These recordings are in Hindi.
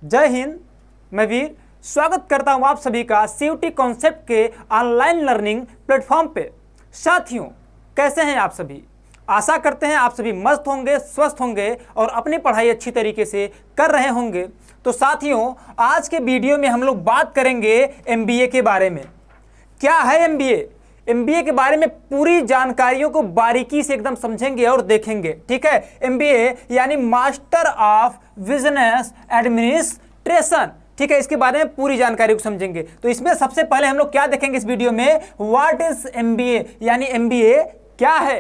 जय हिंद। मैं वीर स्वागत करता हूं आप सभी का सीयूटी कॉन्सेप्ट के ऑनलाइन लर्निंग प्लेटफॉर्म पे। साथियों, कैसे हैं आप सभी? आशा करते हैं आप सभी मस्त होंगे, स्वस्थ होंगे और अपनी पढ़ाई अच्छी तरीके से कर रहे होंगे। तो साथियों, आज के वीडियो में हम लोग बात करेंगे एमबीए के बारे में। क्या है एमबीए? एमबीए के बारे में पूरी जानकारियों को बारीकी से एकदम समझेंगे और देखेंगे। ठीक है, एमबीए यानी मास्टर ऑफ बिजनेस एडमिनिस्ट्रेशन। ठीक है, इसके बारे में पूरी जानकारी को समझेंगे। तो इसमें सबसे पहले हम लोग क्या देखेंगे इस वीडियो में, व्हाट इज एमबीए, यानी एमबीए क्या है।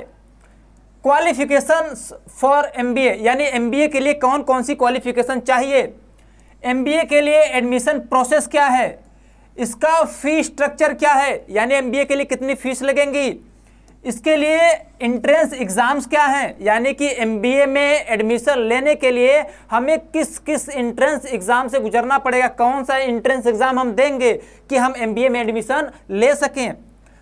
क्वालिफिकेशन फॉर एमबीए, यानी एमबीए के लिए कौन कौन सी क्वालिफिकेशन चाहिए। एमबीए के लिए एडमिशन प्रोसेस क्या है, इसका फीस स्ट्रक्चर क्या है, यानी एमबीए के लिए कितनी फीस लगेंगी। इसके लिए एंट्रेंस एग्जाम्स क्या हैं, यानी कि एमबीए में एडमिशन लेने के लिए हमें किस किस एंट्रेंस एग्जाम से गुजरना पड़ेगा, कौन सा एंट्रेंस एग्जाम हम देंगे कि हम एमबीए में एडमिशन ले सकें।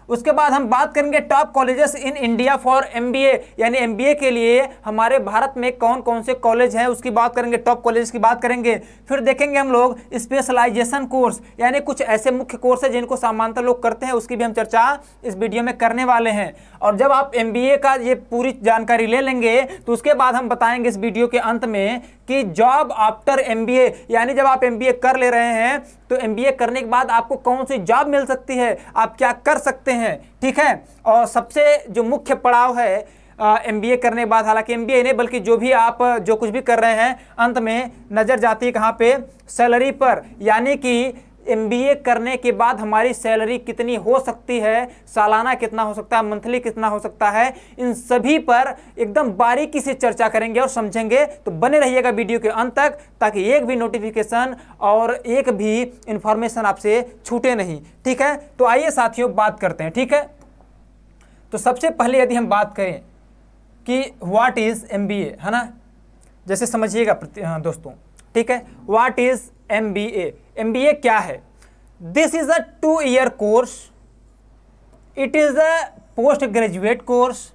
उसके बाद हम बात करेंगे top colleges in India for MBA, यानी एमबीए के लिए हमारे भारत में कौन कौन से कॉलेज हैं उसकी बात करेंगे, टॉप कॉलेज की बात करेंगे। फिर देखेंगे हम लोग स्पेशलाइजेशन कोर्स, यानी कुछ ऐसे मुख्य कोर्स हैं जिनको सामान्यतः लोग करते हैं, उसकी भी हम चर्चा इस वीडियो में करने वाले हैं। और जब आप एमबीए का ये पूरी जानकारी ले लेंगे तो उसके बाद हम बताएंगे इस वीडियो के अंत में कि जॉब आफ्टर एमबीए, यानी जब आप एमबीए कर ले रहे हैं तो एमबीए करने के बाद आपको कौन सी जॉब मिल सकती है, आप क्या कर सकते हैं। ठीक है, और सबसे जो मुख्य पड़ाव है एमबीए करने के बाद, हालांकि एमबीए नहीं बल्कि जो भी आप जो कुछ भी कर रहे हैं, अंत में नजर जाती है कहाँ पे, सैलरी पर। यानी कि एमबीए करने के बाद हमारी सैलरी कितनी हो सकती है, सालाना कितना हो सकता है, मंथली कितना हो सकता है, इन सभी पर एकदम बारीकी से चर्चा करेंगे और समझेंगे। तो बने रहिएगा वीडियो के अंत तक, ताकि एक भी नोटिफिकेशन और एक भी इंफॉर्मेशन आपसे छूटे नहीं। ठीक है, तो आइए साथियों बात करते हैं। ठीक है, तो सबसे पहले यदि हम बात करें कि व्हाट इज एमबीए, है ना, जैसे समझिएगा दोस्तों। ठीक है, व्हाट इज एमबीए, एमबीए क्या है। This is a 2 year course, it is a post graduate course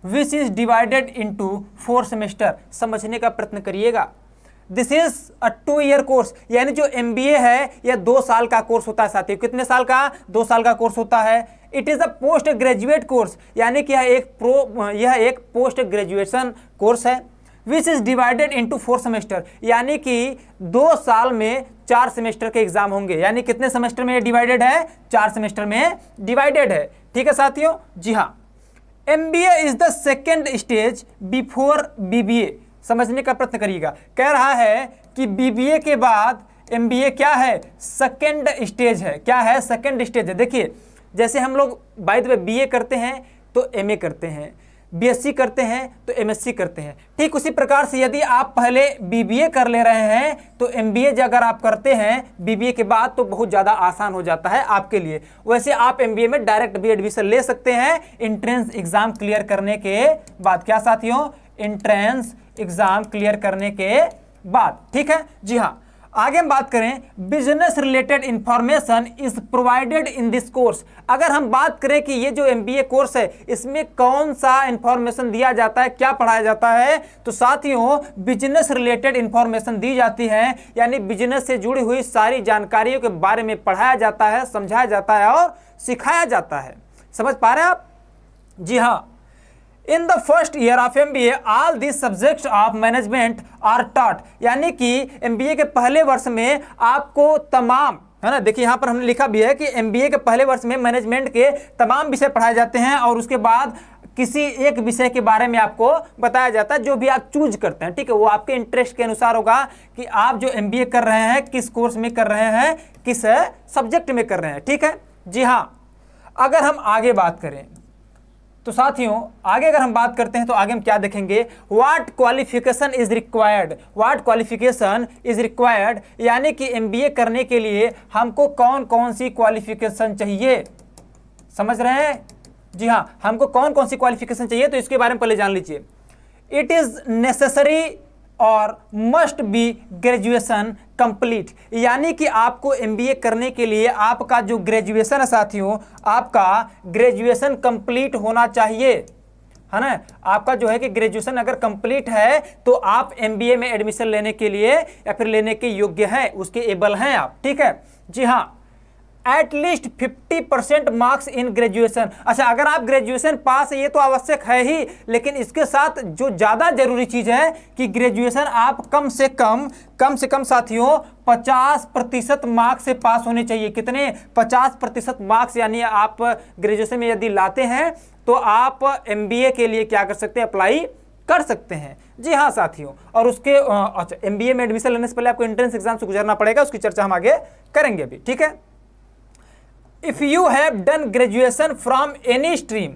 which is divided into 4 semester. समझने का प्रयत्न करिएगा। This is a 2 year course, यानी जो एमबीए है यह 2 साल का कोर्स होता है साथियों। कितने साल का? 2 साल का कोर्स होता है। It is a post graduate course, यानी कि यह एक पोस्ट ग्रेजुएशन कोर्स है। Which is divided into 4 semester, यानी कि 2 साल में 4 सेमेस्टर के एग्जाम होंगे। यानी कितने सेमेस्टर में डिवाइडेड है? 4 सेमेस्टर में डिवाइडेड है। ठीक है साथियों, जी हाँ। MBA is the second stage before BBA. समझने का प्रयत्न करिएगा। कह रहा है कि बीबीए के बाद एमबीए क्या है? सेकेंड स्टेज है। क्या है? सेकेंड स्टेज है। देखिए, जैसे हम लोग बाय द वे बीए करते हैं तो एमए करते हैं, बीएससी करते हैं तो एमएससी करते हैं, ठीक उसी प्रकार से यदि आप पहले बीबीए कर ले रहे हैं तो एमबीए अगर आप करते हैं बीबीए के बाद तो बहुत ज़्यादा आसान हो जाता है आपके लिए। वैसे आप एमबीए में डायरेक्ट भी एडमिशन ले सकते हैं एंट्रेंस एग्जाम क्लियर करने के बाद। क्या साथियों? एंट्रेंस एग्जाम क्लियर करने के बाद। ठीक है, जी हाँ। आगे हम बात करें, business related information is provided in this course. अगर हम बात करें कि ये जो एमबीए कोर्स है इसमें कौन सा इंफॉर्मेशन दिया जाता है, क्या पढ़ाया जाता है, तो साथियों बिजनेस रिलेटेड इंफॉर्मेशन दी जाती है, यानी बिजनेस से जुड़ी हुई सारी जानकारियों के बारे में पढ़ाया जाता है, समझाया जाता है और सिखाया जाता है। समझ पा रहे हैं आप? जी हाँ। In the first year of MBA all this subjects of management are taught, यानी कि एमबीए के पहले वर्ष में आपको तमाम, है ना, देखिए यहाँ पर हमने लिखा भी है कि एमबीए के पहले वर्ष में मैनेजमेंट के तमाम विषय पढ़ाए जाते हैं और उसके बाद किसी एक विषय के बारे में आपको बताया जाता है जो भी आप चूज करते हैं। ठीक है, वो आपके इंटरेस्ट के अनुसार होगा कि आप जो एमबीए कर रहे हैं किस कोर्स में कर रहे हैं, किस सब्जेक्ट में कर रहे हैं। ठीक है, जी हाँ। अगर हम आगे बात करें तो साथियों, आगे अगर हम बात करते हैं तो आगे हम क्या देखेंगे, what qualification is required. What qualification is required, यानी कि एमबीए करने के लिए हमको कौन कौन सी क्वालिफिकेशन चाहिए। समझ रहे हैं? जी हाँ, हमको कौन कौन सी क्वालिफिकेशन चाहिए तो इसके बारे में पहले जान लीजिए। इट इज नेसेसरी और मस्ट बी ग्रेजुएशन कंप्लीट, यानी कि आपको एमबीए करने के लिए आपका जो ग्रेजुएशन है साथियों, आपका ग्रेजुएशन कंप्लीट होना चाहिए। है ना। आपका जो है कि ग्रेजुएशन अगर कंप्लीट है तो आप एमबीए में एडमिशन लेने के लिए या फिर लेने के योग्य हैं, उसके एबल हैं आप, ठीक है। जी हाँ, एटलीस्ट 50% मार्क्स इन ग्रेजुएशन। अच्छा, अगर आप ग्रेजुएशन पास है ये तो आवश्यक है ही, लेकिन इसके साथ जो ज़्यादा जरूरी चीज़ है कि ग्रेजुएशन आप कम से कम साथियों 50% मार्क्स से पास होने चाहिए। कितने? 50% मार्क्स, यानी आप ग्रेजुएशन में यदि लाते हैं तो आप एमबीए के लिए क्या कर सकते हैं? अप्लाई कर सकते हैं। जी हाँ साथियों, और उसके अच्छा, एमबीए में एडमिशन लेने से पहले आपको एंट्रेंस एग्जाम से गुजरना पड़ेगा, उसकी चर्चा हम आगे करेंगे अभी, ठीक है। If you have done graduation from any stream,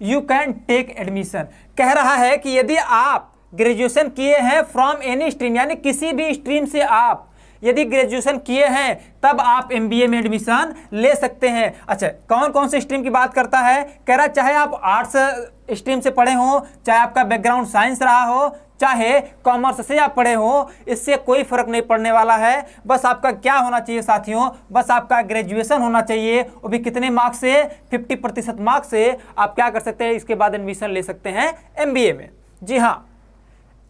you can take admission। कह रहा है कि यदि आप ग्रेजुएशन किए हैं फ्रॉम एनी स्ट्रीम, यानी किसी भी स्ट्रीम से आप यदि ग्रेजुएशन किए हैं तब आप एमबीए में एडमिशन ले सकते हैं। अच्छा, कौन कौन से स्ट्रीम की बात करता है? कह रहा है चाहे आप आर्ट्स स्ट्रीम से पढ़े हो, चाहे आपका बैकग्राउंड साइंस रहा हो, चाहे कॉमर्स से आप पढ़े हो, इससे कोई फर्क नहीं पड़ने वाला है। बस आपका क्या होना चाहिए साथियों? बस आपका ग्रेजुएशन होना चाहिए, वो भी कितने मार्क्स से? 50% मार्क्स से आप क्या कर सकते हैं? इसके बाद एडमिशन ले सकते हैं एमबीए में। जी हाँ,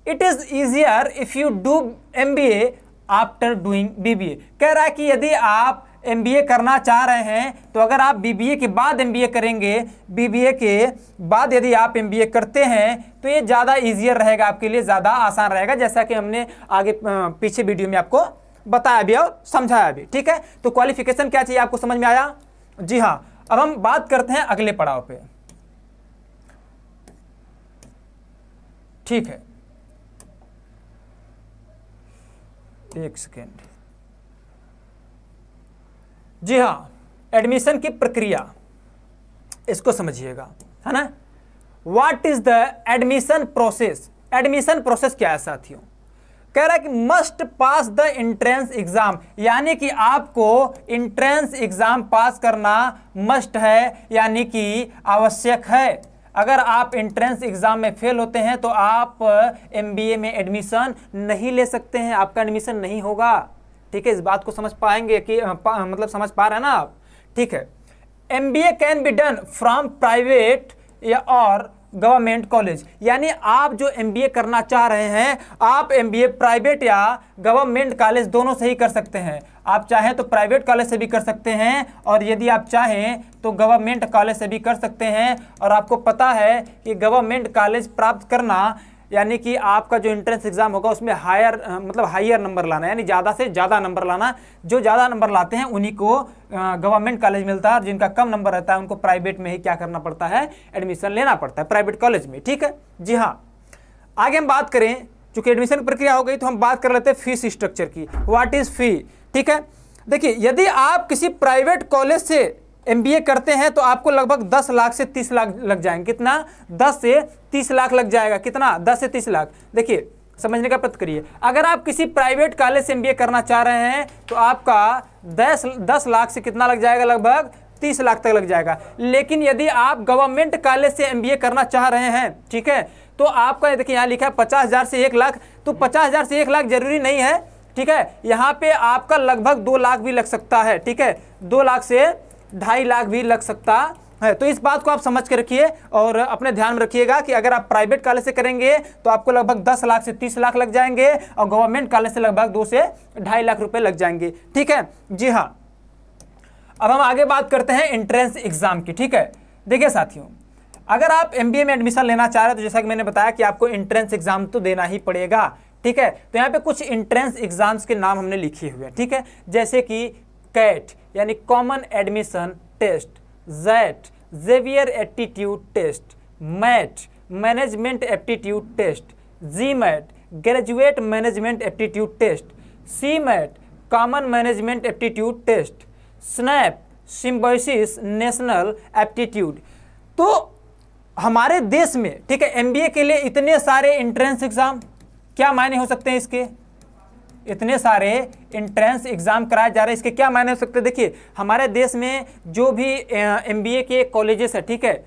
it is easier if you do MBA after doing BBA. कह रहा है कि यदि आप एमबीए करना चाह रहे हैं तो अगर आप बीबीए के बाद एमबीए करेंगे, बीबीए के बाद यदि आप एमबीए करते हैं तो ये ज़्यादा ईजियर रहेगा, आपके लिए ज़्यादा आसान रहेगा, जैसा कि हमने आगे पीछे वीडियो में आपको बताया भी और समझाया भी, ठीक है। तो क्वालिफिकेशन क्या चाहिए आपको समझ में आया? जी हाँ, अब हम बात करते हैं अगले पड़ाव पे, ठीक है। एक सेकेंड। जी हाँ, एडमिशन की प्रक्रिया, इसको समझिएगा, है ना। What is the admission process? Admission process क्या है साथियों? कह रहा है कि must pass the entrance exam, यानी कि आपको एंट्रेंस एग्जाम पास करना मस्ट है, यानी कि आवश्यक है। अगर आप एंट्रेंस एग्जाम में फेल होते हैं तो आप एमबीए में एडमिशन नहीं ले सकते हैं, आपका एडमिशन नहीं होगा, ठीक है। इस बात को समझ पाएंगे कि मतलब समझ पा रहे हैं ना आप, ठीक है। MBA can be done from private या और गवर्नमेंट कॉलेज, यानी आप जो एमबीए करना चाह रहे हैं आप एमबीए प्राइवेट या गवर्नमेंट कॉलेज दोनों से ही कर सकते हैं। आप चाहें तो प्राइवेट कॉलेज से भी कर सकते हैं और यदि आप चाहें तो गवर्नमेंट कॉलेज से भी कर सकते हैं। और आपको पता है कि गवर्नमेंट कॉलेज प्राप्त करना यानी कि आपका जो एंट्रेंस एग्जाम होगा उसमें हायर नंबर लाना, यानी ज़्यादा से ज़्यादा नंबर लाना। जो ज़्यादा नंबर लाते हैं उन्हीं को गवर्नमेंट कॉलेज मिलता है, और जिनका कम नंबर रहता है उनको प्राइवेट में ही क्या करना पड़ता है? एडमिशन लेना पड़ता है प्राइवेट कॉलेज में, ठीक है। जी हाँ, आगे हम बात करें, चूंकि एडमिशन प्रक्रिया हो गई तो हम बात कर लेते हैं फीस स्ट्रक्चर की। व्हाट इज़ फी? ठीक है, देखिए यदि आप किसी प्राइवेट कॉलेज से एमबीए करते हैं तो आपको लगभग 10 लाख से 30 लाख लग जाएंगे। कितना? 10 से 30 लाख लग जाएगा। कितना? 10 से 30 लाख। देखिए समझने का प्रयत्न करिए, अगर आप किसी प्राइवेट कॉलेज से एमबीए करना चाह रहे हैं तो आपका 10 लाख से कितना लग जाएगा? लगभग 30 लाख तक लग जाएगा। लेकिन यदि आप गवर्नमेंट कॉलेज से एमबीए करना चाह रहे हैं, ठीक है, तो आपका देखिए यहाँ लिखा है 50,000 से 1 लाख, तो 50,000 से 1 लाख जरूरी नहीं है, ठीक है। यहाँ पे आपका लगभग 2 लाख भी लग सकता है, ठीक है, 2 लाख से 2.5 लाख भी लग सकता है। तो इस बात को आप समझ के रखिए और अपने ध्यान में रखिएगा कि अगर आप प्राइवेट कॉलेज से करेंगे तो आपको लगभग 10 लाख से 30 लाख लग जाएंगे और गवर्नमेंट कॉलेज से लगभग 2 से 2.5 लाख रुपए लग जाएंगे, ठीक है। जी हाँ, अब हम आगे बात करते हैं एंट्रेंस एग्जाम की, ठीक है। देखिए साथियों, अगर आप एमबीए में एडमिशन लेना चाह रहे हैं तो जैसा कि मैंने बताया कि आपको एंट्रेंस एग्जाम तो देना ही पड़ेगा, ठीक है। तो यहाँ पे कुछ एंट्रेंस एग्जाम्स के नाम हमने लिखे हुए हैं, ठीक है, जैसे कि कैट यानी common admission test, XAT Xavier aptitude test, MAT management aptitude test, GMAT graduate management aptitude test, CMAT common management aptitude test, SNAP Symbiosis national aptitude. तो हमारे देश में, ठीक है, एमबीए के लिए इतने सारे एंट्रेंस एग्जाम, क्या मायने हो सकते हैं इसके? इतने सारे एंट्रेंस एग्जाम कराए जा रहे हैं, इसके क्या मायने हो सकते हैं? देखिए हमारे देश में जो भी एमबीए के कॉलेजेस है, ठीक है,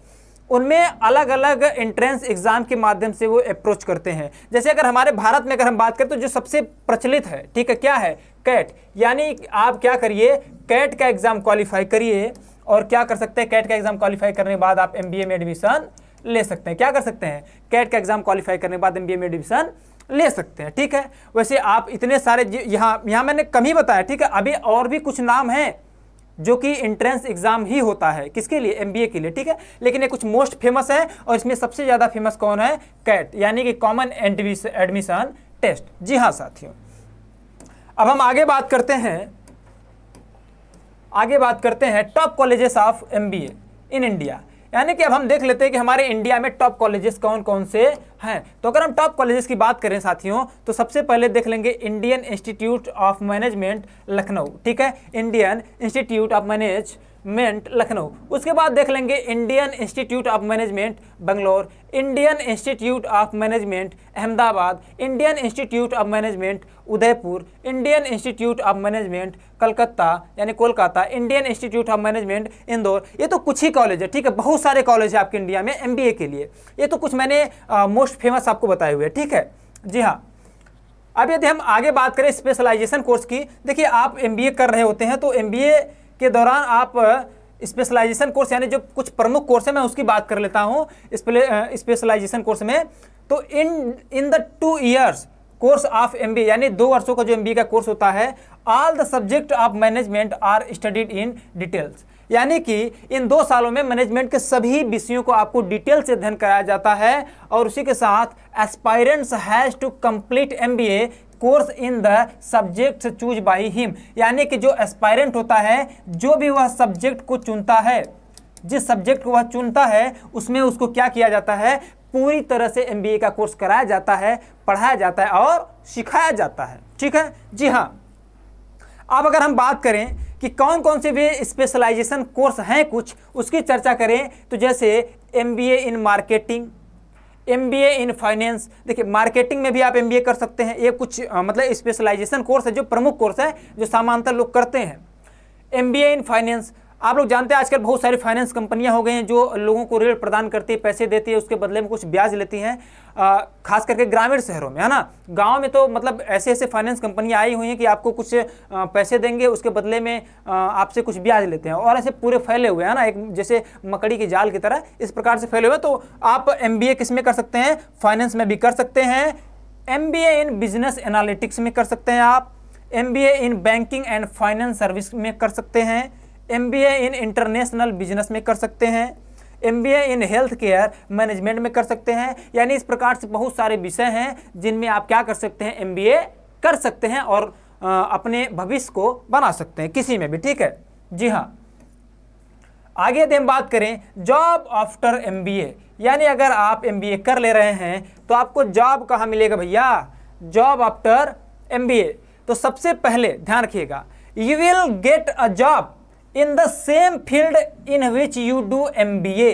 उनमें अलग अलग एंट्रेंस एग्जाम के माध्यम से वो अप्रोच करते हैं। जैसे अगर हमारे भारत में अगर हम बात करें तो जो सबसे प्रचलित है, ठीक है, क्या है? कैट। यानी आप क्या करिए, कैट का एग्जाम क्वालिफाई करिए और क्या कर सकते हैं, कैट का एग्जाम क्वालिफाई करने के बाद आप एमबीए में एडमिशन ले सकते हैं। क्या कर सकते हैं, कैट का एग्जाम क्वालिफाई करने के बाद एमबीए में एडमिशन ले सकते हैं। ठीक है, वैसे आप इतने सारे यहाँ मैंने कम ही बताया। ठीक है, अभी और भी कुछ नाम हैं जो कि एंट्रेंस एग्जाम ही होता है, किसके लिए, एमबीए के लिए। ठीक है, लेकिन ये कुछ मोस्ट फेमस है और इसमें सबसे ज़्यादा फेमस कौन है, कैट यानी कि कॉमन एडमिशन टेस्ट। जी हाँ साथियों, अब हम आगे बात करते हैं top colleges of MBA in India. यानी कि अब हम देख लेते हैं कि हमारे इंडिया में टॉप कॉलेजेस कौन कौन से हैं। तो अगर हम टॉप कॉलेजेस की बात करें साथियों, तो सबसे पहले देख लेंगे Indian Institute of Management Lucknow. ठीक है, Indian Institute of Management Lucknow. उसके बाद देख लेंगे Indian Institute of Management Bangalore, Indian Institute of Management Ahmedabad, Indian Institute of Management Udaipur, Indian Institute of Management Calcutta यानी Kolkata, Indian Institute of Management Indore. ये तो कुछ ही कॉलेज है। ठीक है, बहुत सारे कॉलेज है आपके इंडिया में एमबीए के लिए। ये तो कुछ मैंने मोस्ट फेमस आपको बताए हुए। ठीक है, जी हाँ। अब यदि हम आगे बात करें स्पेशलाइजेशन कोर्स की, देखिए आप एमबीए कर रहे होते हैं तो एमबीए के दौरान आप स्पेशलाइजेशन कोर्स यानी जो कुछ प्रमुख कोर्स है मैं उसकी बात कर लेता हूँ स्पेशलाइजेशन कोर्स में। तो in the 2 years course of MBA यानी 2 वर्षों का जो एमबीए का कोर्स होता है, all the subject of management are studied in details. यानी कि इन 2 सालों में मैनेजमेंट के सभी विषयों को आपको डिटेल से अध्ययन कराया जाता है। और उसी के साथ aspirants has to complete MBA course in the subject choose by him. यानी कि जो एस्पायरेंट होता है, जो भी वह सब्जेक्ट को चुनता है, जिस सब्जेक्ट को वह चुनता है उसमें उसको क्या किया जाता है, पूरी तरह से एमबीए का कोर्स कराया जाता है, पढ़ाया जाता है और सिखाया जाता है। ठीक है, जी हाँ। अब अगर हम बात करें कि कौन कौन से भी स्पेशलाइजेशन कोर्स हैं कुछ, उसकी चर्चा करें तो जैसे MBA in marketing, MBA in finance. देखिए मार्केटिंग में भी आप एमबीए कर सकते हैं। ये कुछ मतलब स्पेशलाइजेशन कोर्स है जो प्रमुख कोर्स है जो सामान्यतः लोग करते हैं। एमबीए इन फाइनेंस, आप लोग जानते हैं आजकल बहुत सारी फाइनेंस कंपनियां हो गई हैं जो लोगों को ऋण प्रदान करती है, पैसे देती है, उसके बदले में कुछ ब्याज लेती हैं, खास करके ग्रामीण शहरों में, है ना। गांव में तो मतलब ऐसे ऐसे फाइनेंस कंपनियां आई हुई हैं कि आपको कुछ पैसे देंगे, उसके बदले में आपसे कुछ ब्याज लेते हैं, और ऐसे पूरे फैले हुए हैं ना, एक जैसे मकड़ी की जाल की तरह इस प्रकार से फैले हुए। तो आप एमबीए किस में कर सकते हैं, फाइनेंस में भी कर सकते हैं, एमबीए इन बिजनेस एनालिटिक्स में कर सकते हैं आप, MBA in banking and finance service में कर सकते हैं, एमबीए इन इंटरनेशनल बिजनेस में कर सकते हैं, MBA in health care management में कर सकते हैं। यानी इस प्रकार से बहुत सारे विषय हैं जिनमें आप क्या कर सकते हैं, एमबीए कर सकते हैं और अपने भविष्य को बना सकते हैं किसी में भी। ठीक है, जी हाँ। आगे यदि हम बात करें जॉब आफ्टर एमबीए, यानी अगर आप एमबीए कर ले रहे हैं तो आपको जॉब कहाँ मिलेगा भैया, जॉब आफ्टर एमबीए। तो सबसे पहले ध्यान रखिएगा, you will get a job in the same field in which you do MBA.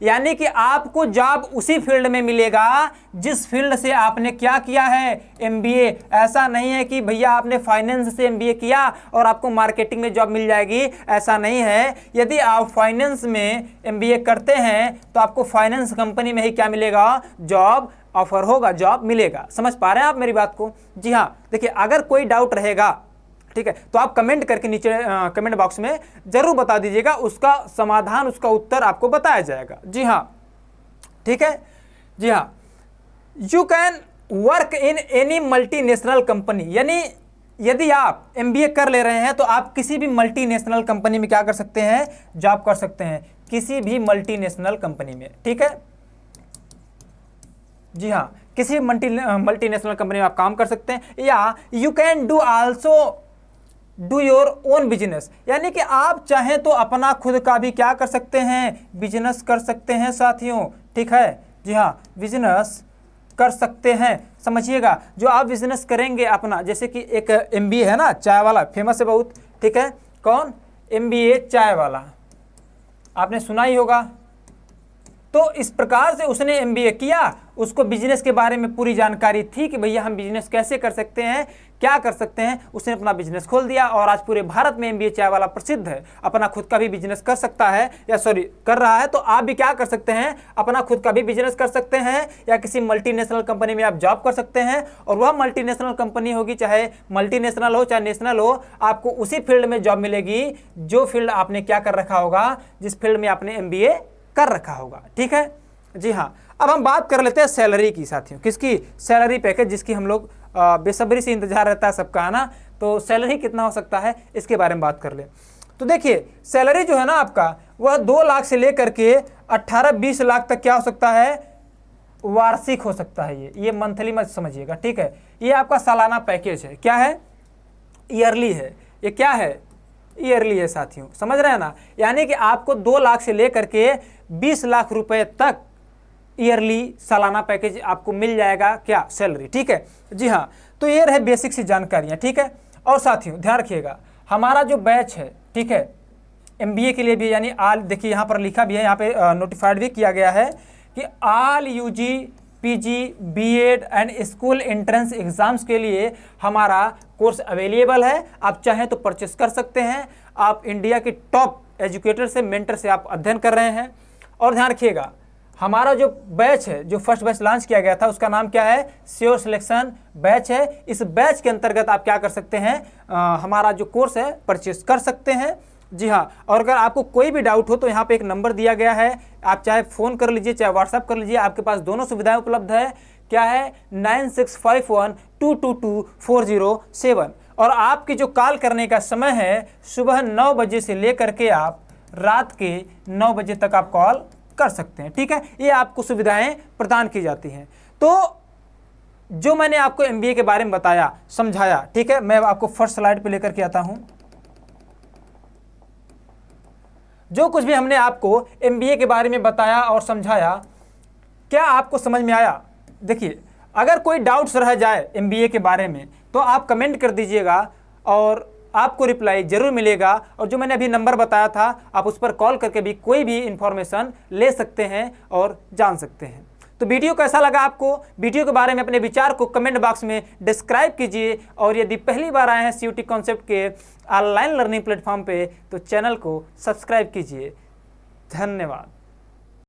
यानी कि आपको जॉब उसी फील्ड में मिलेगा जिस फील्ड से आपने क्या किया है, एमबीए। ऐसा नहीं है कि भैया आपने फाइनेंस से एमबीए किया और आपको मार्केटिंग में जॉब मिल जाएगी, ऐसा नहीं है। यदि आप फाइनेंस में एमबीए करते हैं तो आपको फाइनेंस कंपनी में ही क्या मिलेगा, जॉब ऑफर होगा, जॉब मिलेगा। समझ पा रहे हैं आप मेरी बात को? जी हाँ। देखिए अगर कोई डाउट रहेगा, ठीक है, तो आप कमेंट करके नीचे कमेंट बॉक्स में जरूर बता दीजिएगा, उसका समाधान, उसका उत्तर आपको बताया जाएगा। जी हाँ, ठीक है, जी हाँ। You can work in any multinational company, यानी यदि आप एमबीए कर ले रहे हैं तो आप किसी भी मल्टीनेशनल कंपनी में क्या कर सकते हैं, जॉब कर सकते हैं, किसी भी मल्टीनेशनल कंपनी में। ठीक है, जी हाँ, किसी मल्टीनेशनल कंपनी में आप काम कर सकते हैं। या you can do also do your own business, यानी कि आप चाहें तो अपना खुद का भी क्या कर सकते हैं, बिजनेस कर सकते हैं साथियों। ठीक है, जी हाँ, बिजनेस कर सकते हैं। समझिएगा, जो आप बिजनेस करेंगे अपना, जैसे कि एक एमबीए है ना, चाय वाला, फेमस है बहुत। ठीक है, कौन, एमबीए चाय वाला, आपने सुना ही होगा। तो इस प्रकार से उसने एमबीए किया, उसको बिजनेस के बारे में पूरी जानकारी थी कि भैया हम बिजनेस कैसे कर सकते हैं, क्या कर सकते हैं। उसने अपना बिजनेस खोल दिया और आज पूरे भारत में एमबीए चाय वाला प्रसिद्ध है। अपना खुद का भी बिजनेस कर सकता है, या सॉरी कर रहा है। तो आप भी क्या कर सकते हैं, अपना खुद का भी बिजनेस कर सकते हैं, या किसी मल्टीनेशनल कंपनी में आप जॉब कर सकते हैं। और वह मल्टीनेशनल कंपनी होगी, चाहे मल्टीनेशनल हो चाहे नेशनल हो, आपको उसी फील्ड में जॉब मिलेगी जो फील्ड आपने क्या कर रखा होगा, जिस फील्ड में आपने एमबीए कर रखा होगा। ठीक है, जी हाँ, अब हम बात कर लेते हैं सैलरी की साथियों। किसकी? सैलरी पैकेज, जिसकी हम लोग बेसब्री से इंतजार रहता है सबका, है ना। तो सैलरी कितना हो सकता है इसके बारे में बात कर ले। तो देखिए सैलरी जो है ना आपका, वह 2 लाख से लेकर के 18-20 लाख तक क्या हो सकता है, वार्षिक हो सकता है। ये मंथली मत समझिएगा, ठीक है। ये आपका सालाना पैकेज है। क्या है? ईयरली है। ये क्या है? ईयरली है साथियों, समझ रहे हैं ना। यानी कि आपको 2 लाख से लेकर के 20 लाख रुपए तक ईयरली सालाना पैकेज आपको मिल जाएगा। क्या? सैलरी, ठीक है। जी हाँ, तो ये रहे बेसिक सी जानकारियाँ, ठीक है। और साथियों ध्यान रखिएगा, हमारा जो बैच है, ठीक है, MBA के लिए भी, यानी आल, देखिए यहाँ पर लिखा भी है, यहाँ पे नोटिफाइड भी किया गया है कि all UG PG BEd and school entrance exams के लिए हमारा कोर्स अवेलेबल है। आप चाहें तो परचेस कर सकते हैं। आप इंडिया के टॉप एजुकेटर से, मेंटर से आप अध्ययन कर रहे हैं। और ध्यान रखिएगा, हमारा जो बैच है, जो फर्स्ट बैच लॉन्च किया गया था, उसका नाम क्या है? श्योर सिलेक्शन बैच है। इस बैच के अंतर्गत आप क्या कर सकते हैं, हमारा जो कोर्स है परचेस कर सकते हैं। जी हाँ, और अगर आपको कोई भी डाउट हो तो यहाँ पे एक नंबर दिया गया है, आप चाहे फ़ोन कर लीजिए चाहे व्हाट्सएप कर लीजिए, आपके पास दोनों सुविधाएं उपलब्ध है। क्या है? 9651222407। और आपकी जो कॉल करने का समय है सुबह 9 बजे से लेकर के आप रात के 9 बजे तक आप कॉल कर सकते हैं, ठीक है। ये आपको सुविधाएं प्रदान की जाती हैं। तो जो मैंने आपको MBA के बारे में बताया, समझाया, ठीक है, मैं आपको फर्स्ट स्लाइड पे लेकर के आता हूं। जो कुछ भी हमने आपको MBA के बारे में बताया और समझाया, क्या आपको समझ में आया? देखिए, अगर कोई डाउट्स रह जाए MBA के बारे में तो आप कमेंट कर दीजिएगा और आपको रिप्लाई जरूर मिलेगा। और जो मैंने अभी नंबर बताया था, आप उस पर कॉल करके भी कोई भी इंफॉर्मेशन ले सकते हैं और जान सकते हैं। तो वीडियो कैसा लगा आपको? वीडियो के बारे में अपने विचार को कमेंट बॉक्स में डिस्क्राइब कीजिए। और यदि पहली बार आए हैं CUT कॉन्सेप्ट के ऑनलाइन लर्निंग प्लेटफॉर्म पे, तो चैनल को सब्सक्राइब कीजिए। धन्यवाद।